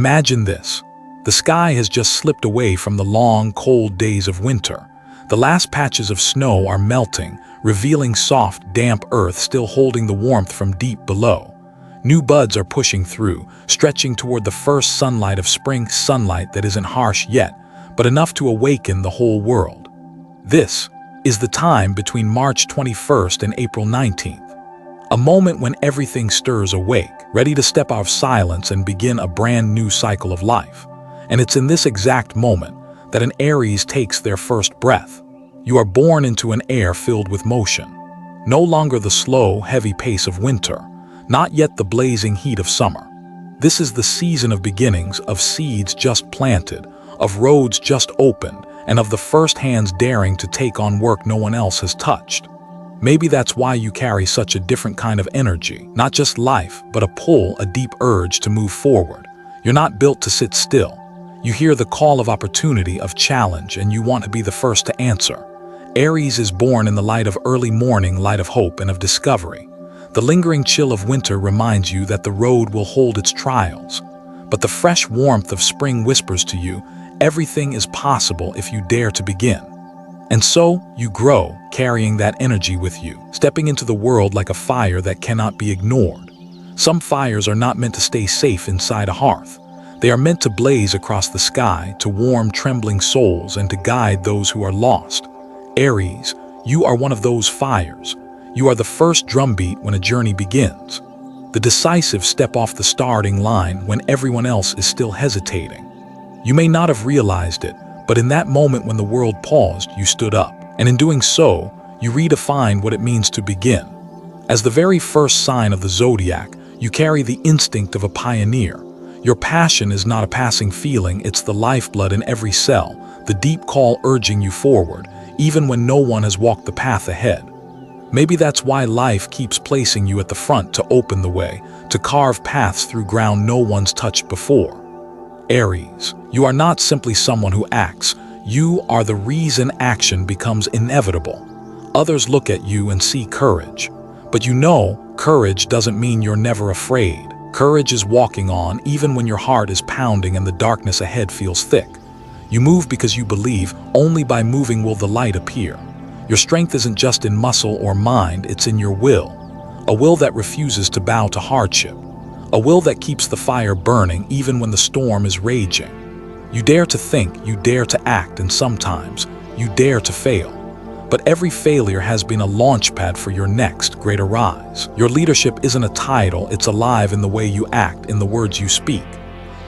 Imagine this. The sky has just slipped away from the long, cold days of winter. The last patches of snow are melting, revealing soft, damp earth still holding the warmth from deep below. New buds are pushing through, stretching toward the first sunlight of spring, sunlight that isn't harsh yet, but enough to awaken the whole world. This is the time between March 21st and April 19th. A moment when everything stirs awake, ready to step out of silence and begin a brand new cycle of life. And it's in this exact moment that an Aries takes their first breath. You are born into an air filled with motion. No longer the slow, heavy pace of winter, not yet the blazing heat of summer. This is the season of beginnings, of seeds just planted, of roads just opened, and of the first hands daring to take on work no one else has touched. Maybe that's why you carry such a different kind of energy, not just life, but a pull, a deep urge to move forward. You're not built to sit still. You hear the call of opportunity, of challenge, and you want to be the first to answer. Aries is born in the light of early morning, light of hope and of discovery. The lingering chill of winter reminds you that the road will hold its trials. But the fresh warmth of spring whispers to you, everything is possible if you dare to begin. And so, you grow, carrying that energy with you, stepping into the world like a fire that cannot be ignored. Some fires are not meant to stay safe inside a hearth. They are meant to blaze across the sky, to warm trembling souls and to guide those who are lost. Aries, you are one of those fires. You are the first drumbeat when a journey begins. The decisive step off the starting line when everyone else is still hesitating. You may not have realized it, but in that moment when the world paused, you stood up. And in doing so, you redefined what it means to begin. As the very first sign of the Zodiac, you carry the instinct of a pioneer. Your passion is not a passing feeling, it's the lifeblood in every cell, the deep call urging you forward, even when no one has walked the path ahead. Maybe that's why life keeps placing you at the front to open the way, to carve paths through ground no one's touched before. Aries, you are not simply someone who acts, you are the reason action becomes inevitable. Others look at you and see courage. But you know, courage doesn't mean you're never afraid. Courage is walking on even when your heart is pounding and the darkness ahead feels thick. You move because you believe only by moving will the light appear. Your strength isn't just in muscle or mind, it's in your will. A will that refuses to bow to hardship. A will that keeps the fire burning even when the storm is raging. You dare to think, you dare to act, and sometimes you dare to fail. But every failure has been a launchpad for your next greater rise. Your leadership isn't a title, it's alive in the way you act, in the words you speak.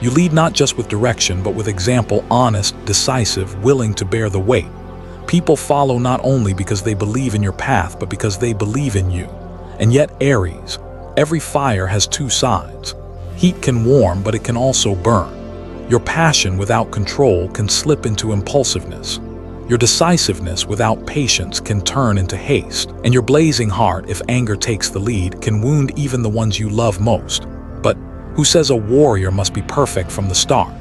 You lead not just with direction, but with example, honest, decisive, willing to bear the weight. People follow not only because they believe in your path, but because they believe in you. And yet, Aries, every fire has two sides. Heat can warm, but it can also burn. Your passion without control can slip into impulsiveness. Your decisiveness without patience can turn into haste, and your blazing heart, if anger takes the lead, can wound even the ones you love most. But who says a warrior must be perfect from the start?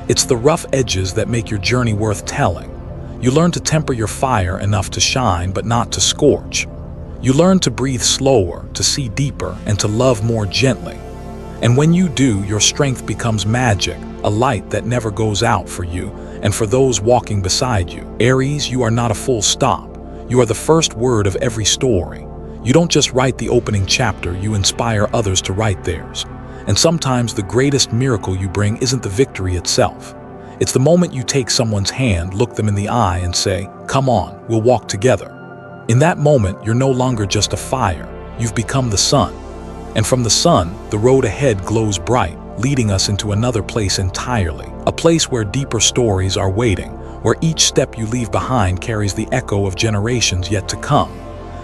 It's the rough edges that make your journey worth telling. You learn to temper your fire enough to shine, but not to scorch. You learn to breathe slower, to see deeper, and to love more gently. And when you do, your strength becomes magic, a light that never goes out for you and for those walking beside you. Aries, you are not a full stop. You are the first word of every story. You don't just write the opening chapter, you inspire others to write theirs. And sometimes the greatest miracle you bring isn't the victory itself. It's the moment you take someone's hand, look them in the eye, and say, "Come on, we'll walk together." In that moment, you're no longer just a fire. You've become the sun. And from the sun, the road ahead glows bright, leading us into another place entirely. A place where deeper stories are waiting, where each step you leave behind carries the echo of generations yet to come.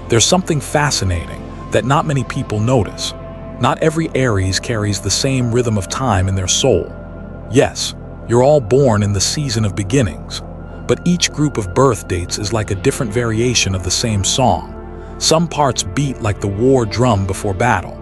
There's something fascinating that not many people notice. Not every Aries carries the same rhythm of time in their soul. Yes, you're all born in the season of beginnings, but each group of birth dates is like a different variation of the same song. Some parts beat like the war drum before battle.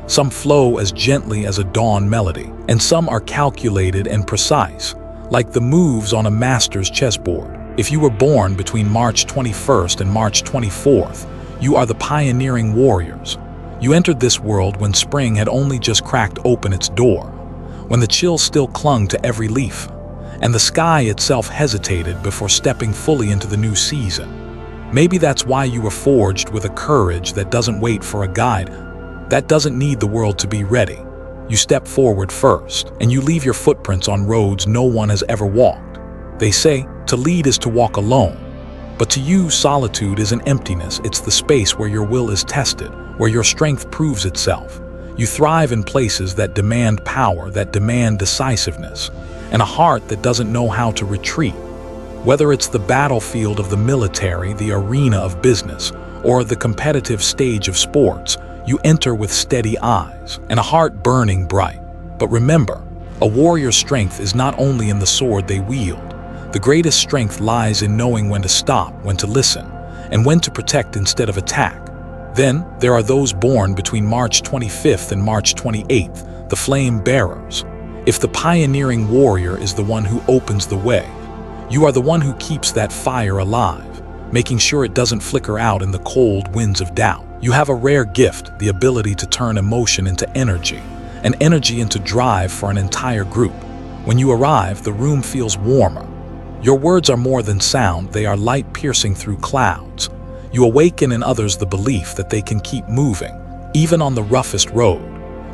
Some flow as gently as a dawn melody, and some are calculated and precise, like the moves on a master's chessboard. If you were born between March 21st and March 24th, you are the pioneering warriors. You entered this world when spring had only just cracked open its door, when the chill still clung to every leaf, and the sky itself hesitated before stepping fully into the new season. Maybe that's why you were forged with a courage that doesn't wait for a guide, that doesn't need the world to be ready. You step forward first, and you leave your footprints on roads no one has ever walked. They say, to lead is to walk alone. But to you, solitude isn't emptiness, it's the space where your will is tested, where your strength proves itself. You thrive in places that demand power, that demand decisiveness, and a heart that doesn't know how to retreat. Whether it's the battlefield of the military, the arena of business, or the competitive stage of sports, you enter with steady eyes and a heart burning bright. But remember, a warrior's strength is not only in the sword they wield. The greatest strength lies in knowing when to stop, when to listen, and when to protect instead of attack. Then, there are those born between March 25th and March 28th, the flame bearers. If the pioneering warrior is the one who opens the way, you are the one who keeps that fire alive, making sure it doesn't flicker out in the cold winds of doubt. You have a rare gift, the ability to turn emotion into energy, and energy into drive for an entire group. When you arrive, the room feels warmer. Your words are more than sound, they are light piercing through clouds. You awaken in others the belief that they can keep moving, even on the roughest road.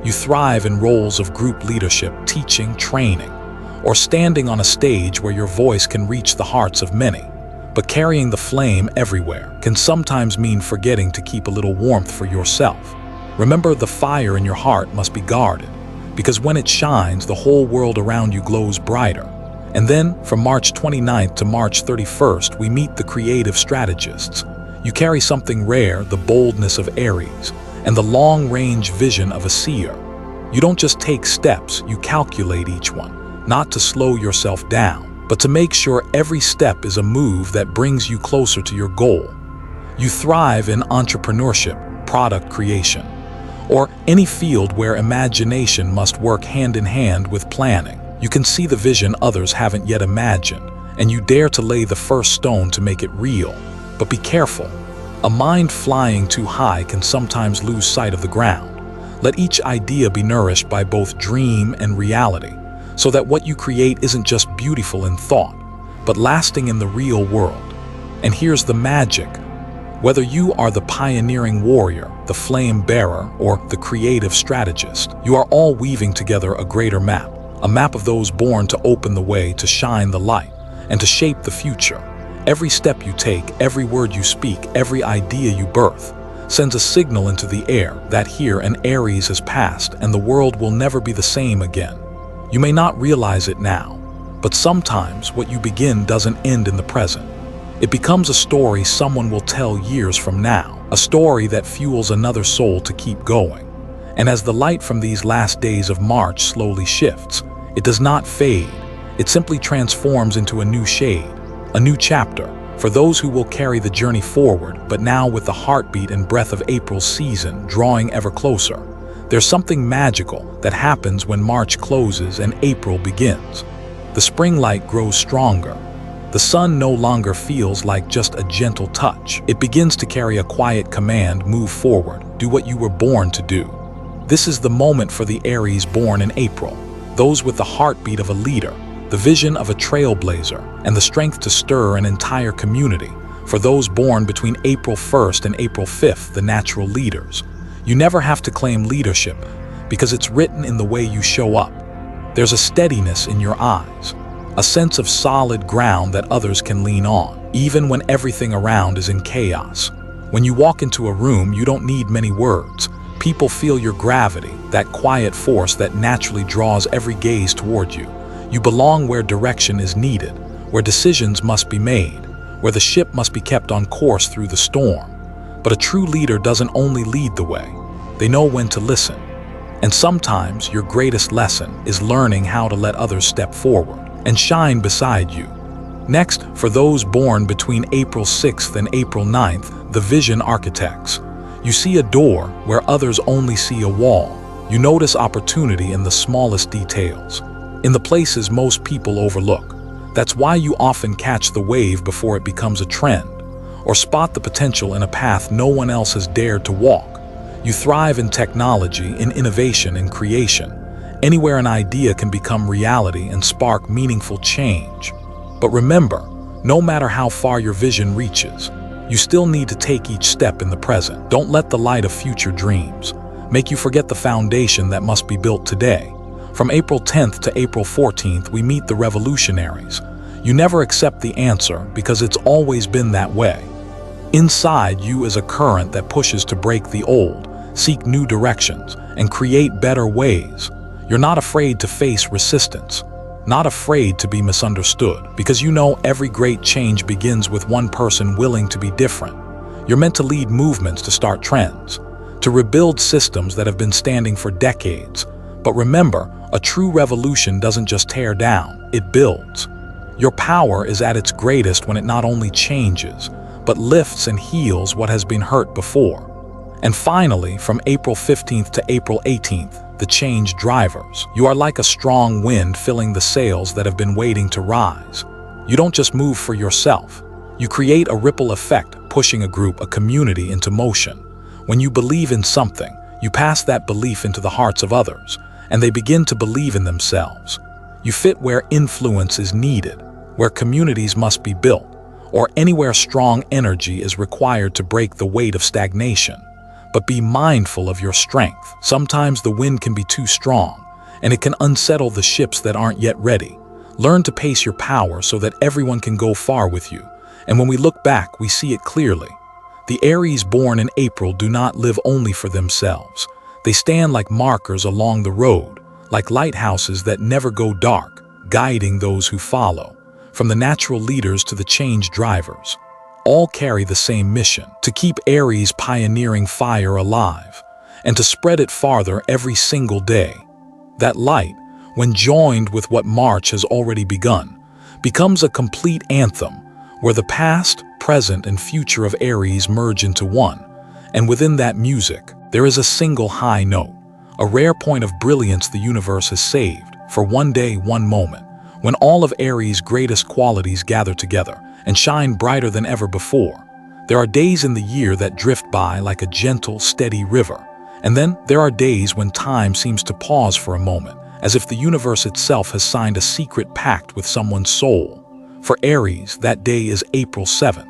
You thrive in roles of group leadership, teaching, training, or standing on a stage where your voice can reach the hearts of many. But carrying the flame everywhere can sometimes mean forgetting to keep a little warmth for yourself. Remember, the fire in your heart must be guarded, because when it shines, the whole world around you glows brighter. And then, from March 29th to March 31st, we meet the creative strategists. You carry something rare, the boldness of Aries, and the long-range vision of a seer. You don't just take steps, you calculate each one, not to slow yourself down, but to make sure every step is a move that brings you closer to your goal. You thrive in entrepreneurship, product creation, or any field where imagination must work hand in hand with planning. You can see the vision others haven't yet imagined, and you dare to lay the first stone to make it real. But be careful. A mind flying too high can sometimes lose sight of the ground. Let each idea be nourished by both dream and reality, so that what you create isn't just beautiful in thought, but lasting in the real world. And here's the magic. Whether you are the pioneering warrior, the flame bearer, or the creative strategist, you are all weaving together a greater map. A map of those born to open the way, to shine the light, and to shape the future. Every step you take, every word you speak, every idea you birth, sends a signal into the air that here an Aries has passed and the world will never be the same again. You may not realize it now, but sometimes what you begin doesn't end in the present. It becomes a story someone will tell years from now, a story that fuels another soul to keep going. And as the light from these last days of March slowly shifts, it does not fade. It simply transforms into a new shade, a new chapter, for those who will carry the journey forward, but now with the heartbeat and breath of April's season drawing ever closer. There's something magical that happens when March closes and April begins. The spring light grows stronger. The sun no longer feels like just a gentle touch. It begins to carry a quiet command: move forward, do what you were born to do. This is the moment for the Aries born in April, those with the heartbeat of a leader, the vision of a trailblazer, and the strength to stir an entire community. For those born between April 1st and April 5th, the natural leaders. You never have to claim leadership, because it's written in the way you show up. There's a steadiness in your eyes, a sense of solid ground that others can lean on, even when everything around is in chaos. When you walk into a room, you don't need many words. People feel your gravity, that quiet force that naturally draws every gaze toward you. You belong where direction is needed, where decisions must be made, where the ship must be kept on course through the storm. But a true leader doesn't only lead the way, they know when to listen. And sometimes your greatest lesson is learning how to let others step forward and shine beside you. Next, for those born between April 6th and April 9th, the vision architects. You see a door where others only see a wall. You notice opportunity in the smallest details, in the places most people overlook. That's why you often catch the wave before it becomes a trend, or spot the potential in a path no one else has dared to walk. You thrive in technology, in innovation, in creation, Anywhere an idea can become reality and spark meaningful change. But remember, no matter how far your vision reaches, you still need to take each step in the present. Don't let the light of future dreams make you forget the foundation that must be built today. From April 10th to April 14th, we meet the revolutionaries. You never accept the answer because it's always been that way. Inside you is a current that pushes to break the old, seek new directions, and create better ways. You're not afraid to face resistance, not afraid to be misunderstood, because you know every great change begins with one person willing to be different. You're meant to lead movements, to start trends, to rebuild systems that have been standing for decades. But remember, a true revolution doesn't just tear down, it builds. Your power is at its greatest when it not only changes, but lifts and heals what has been hurt before. And finally, from April 15th to April 18th, the change drivers. You are like a strong wind filling the sails that have been waiting to rise. You don't just move for yourself. You create a ripple effect, pushing a group, a community into motion. When you believe in something, you pass that belief into the hearts of others, and they begin to believe in themselves. You fit where influence is needed, where communities must be built, or anywhere strong energy is required to break the weight of stagnation. But be mindful of your strength. Sometimes the wind can be too strong, and it can unsettle the ships that aren't yet ready. Learn to pace your power so that everyone can go far with you. And when we look back, we see it clearly. The Aries born in April do not live only for themselves. They stand like markers along the road, like lighthouses that never go dark, guiding those who follow. From the natural leaders to the change drivers, all carry the same mission: to keep Aries' pioneering fire alive and to spread it farther every single day. That light, when joined with what March has already begun, becomes a complete anthem where the past, present, and future of Aries merge into one. And within that music, there is a single high note, a rare point of brilliance the universe has saved for one day, one moment, when all of Aries' greatest qualities gather together and shine brighter than ever before. There are days in the year that drift by like a gentle, steady river. And then there are days when time seems to pause for a moment, as if the universe itself has signed a secret pact with someone's soul. For Aries, that day is April 7th.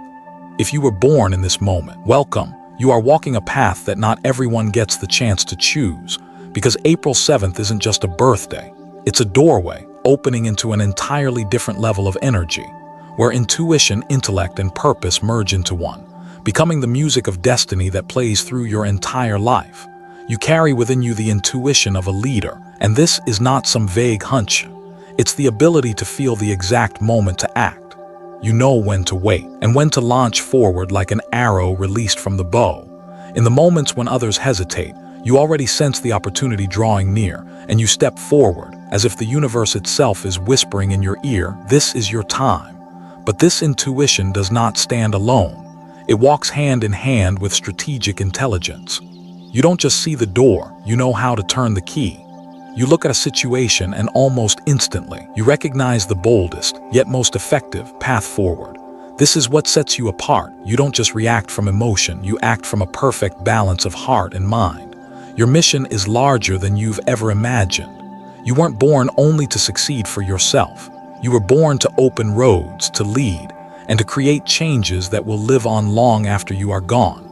If you were born in this moment, welcome. You are walking a path that not everyone gets the chance to choose, because April 7th isn't just a birthday. It's a doorway opening into an entirely different level of energy, where intuition, intellect, and purpose merge into one, becoming the music of destiny that plays through your entire life. You carry within you the intuition of a leader, and this is not some vague hunch. It's the ability to feel the exact moment to act. You know when to wait and when to launch forward like an arrow released from the bow. In the moments when others hesitate, you already sense the opportunity drawing near, and you step forward, as if the universe itself is whispering in your ear, this is your time. But this intuition does not stand alone. It walks hand in hand with strategic intelligence. You don't just see the door, you know how to turn the key. You look at a situation and almost instantly, you recognize the boldest, yet most effective, path forward. This is what sets you apart. You don't just react from emotion, you act from a perfect balance of heart and mind. Your mission is larger than you've ever imagined. You weren't born only to succeed for yourself. You were born to open roads, to lead, and to create changes that will live on long after you are gone.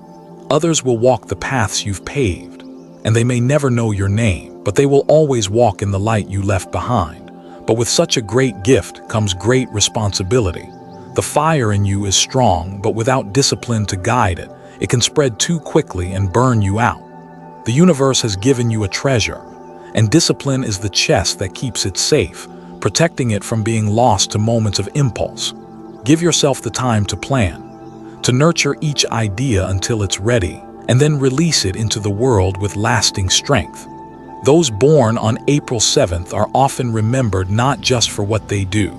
Others will walk the paths you've paved, and they may never know your name, but they will always walk in the light you left behind. But with such a great gift comes great responsibility. The fire in you is strong, but without discipline to guide it, it can spread too quickly and burn you out. The universe has given you a treasure, and discipline is the chest that keeps it safe, protecting it from being lost to moments of impulse. Give yourself the time to plan, to nurture each idea until it's ready, and then release it into the world with lasting strength. Those born on April 7th are often remembered not just for what they do,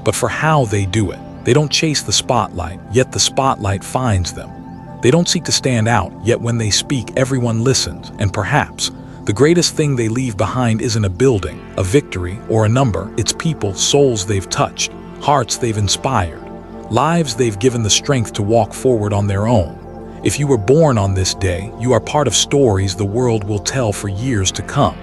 but for how they do it. They don't chase the spotlight, yet the spotlight finds them. They don't seek to stand out, yet when they speak, everyone listens. And perhaps the greatest thing they leave behind isn't a building, a victory, or a number. It's people, souls they've touched, hearts they've inspired, lives they've given the strength to walk forward on their own. If you were born on this day, you are part of stories the world will tell for years to come.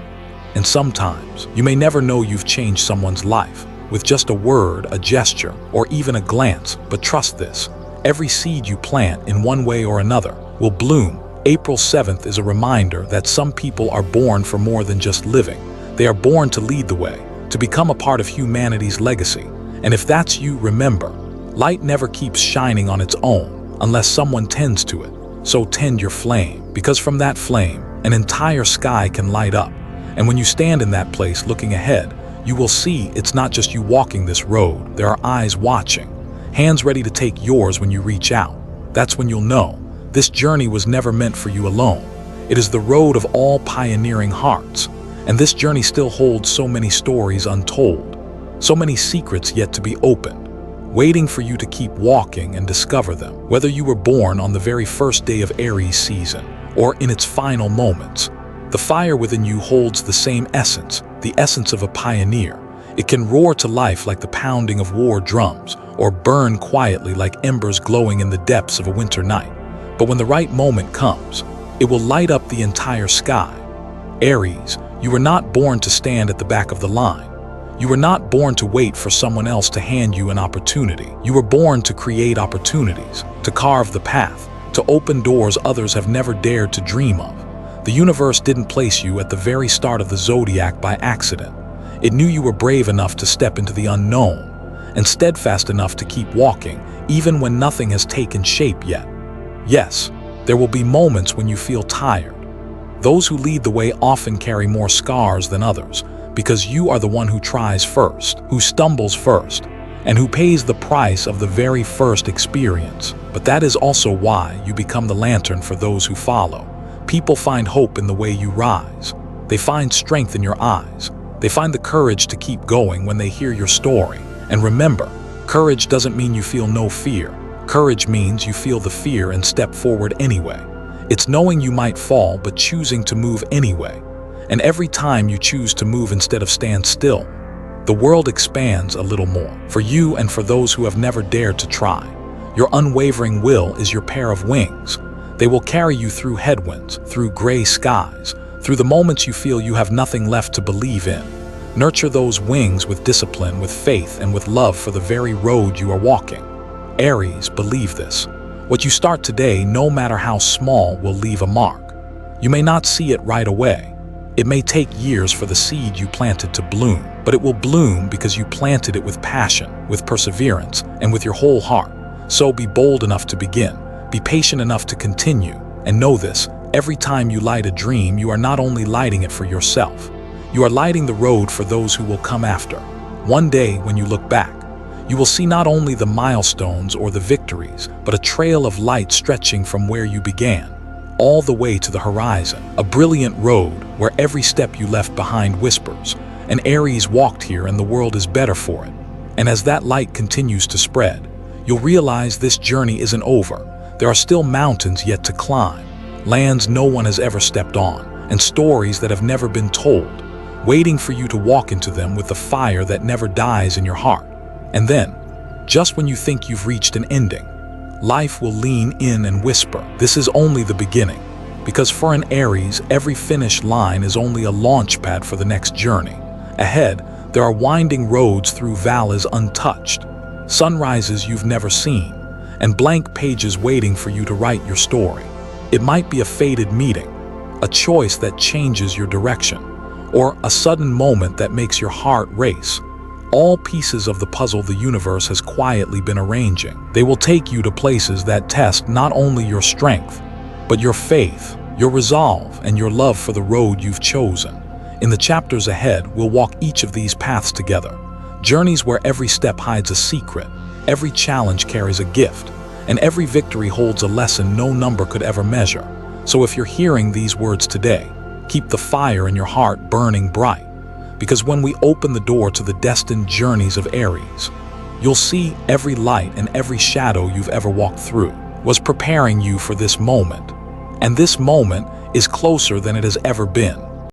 And sometimes, you may never know you've changed someone's life with just a word, a gesture, or even a glance, but trust this. Every seed you plant in one way or another will bloom. April 7th is a reminder that some people are born for more than just living. They are born to lead the way, to become a part of humanity's legacy. And if that's you, remember, light never keeps shining on its own unless someone tends to it. So tend your flame, because from that flame, an entire sky can light up. And when you stand in that place looking ahead, you will see it's not just you walking this road. There are eyes watching, hands ready to take yours when you reach out. That's when you'll know this journey was never meant for you alone. It is the road of all pioneering hearts. And this journey still holds so many stories untold, so many secrets yet to be opened, waiting for you to keep walking and discover them. Whether you were born on the very first day of Aries season or in its final moments, the fire within you holds the same essence, the essence of a pioneer. It can roar to life like the pounding of war drums, or burn quietly like embers glowing in the depths of a winter night. But when the right moment comes, it will light up the entire sky. Aries, you were not born to stand at the back of the line. You were not born to wait for someone else to hand you an opportunity. You were born to create opportunities, to carve the path, to open doors others have never dared to dream of. The universe didn't place you at the very start of the Zodiac by accident. It knew you were brave enough to step into the unknown, and steadfast enough to keep walking, even when nothing has taken shape yet. Yes, there will be moments when you feel tired. Those who lead the way often carry more scars than others, because you are the one who tries first, who stumbles first, and who pays the price of the very first experience. But that is also why you become the lantern for those who follow. People find hope in the way you rise. They find strength in your eyes. They find the courage to keep going when they hear your story. And remember, courage doesn't mean you feel no fear. Courage means you feel the fear and step forward anyway. It's knowing you might fall, but choosing to move anyway. And every time you choose to move instead of stand still, the world expands a little more. For you and for those who have never dared to try, your unwavering will is your pair of wings. They will carry you through headwinds, through gray skies, through the moments you feel you have nothing left to believe in. Nurture those wings with discipline, with faith, and with love for the very road you are walking. Aries, believe this. What you start today, no matter how small, will leave a mark. You may not see it right away. It may take years for the seed you planted to bloom, but it will bloom because you planted it with passion, with perseverance, and with your whole heart. So be bold enough to begin. Be patient enough to continue, and know this, every time you light a dream, you are not only lighting it for yourself, you are lighting the road for those who will come after. One day, when you look back, you will see not only the milestones or the victories, but a trail of light stretching from where you began, all the way to the horizon, a brilliant road where every step you left behind whispers, "An Aries walked here and the world is better for it." And as that light continues to spread, you'll realize this journey isn't over. There are still mountains yet to climb, lands no one has ever stepped on, and stories that have never been told, waiting for you to walk into them with the fire that never dies in your heart. And then, just when you think you've reached an ending, life will lean in and whisper, "This is only the beginning." Because for an Aries, every finish line is only a launch pad for the next journey. Ahead, there are winding roads through valleys untouched, sunrises you've never seen, and blank pages waiting for you to write your story. It might be a fated meeting, a choice that changes your direction, or a sudden moment that makes your heart race. All pieces of the puzzle the universe has quietly been arranging. They will take you to places that test not only your strength, but your faith, your resolve, and your love for the road you've chosen. In the chapters ahead, we'll walk each of these paths together. Journeys where every step hides a secret, every challenge carries a gift, and every victory holds a lesson no number could ever measure. So if you're hearing these words today, keep the fire in your heart burning bright. Because when we open the door to the destined journeys of Aries, you'll see every light and every shadow you've ever walked through was preparing you for this moment. And this moment is closer than it has ever been.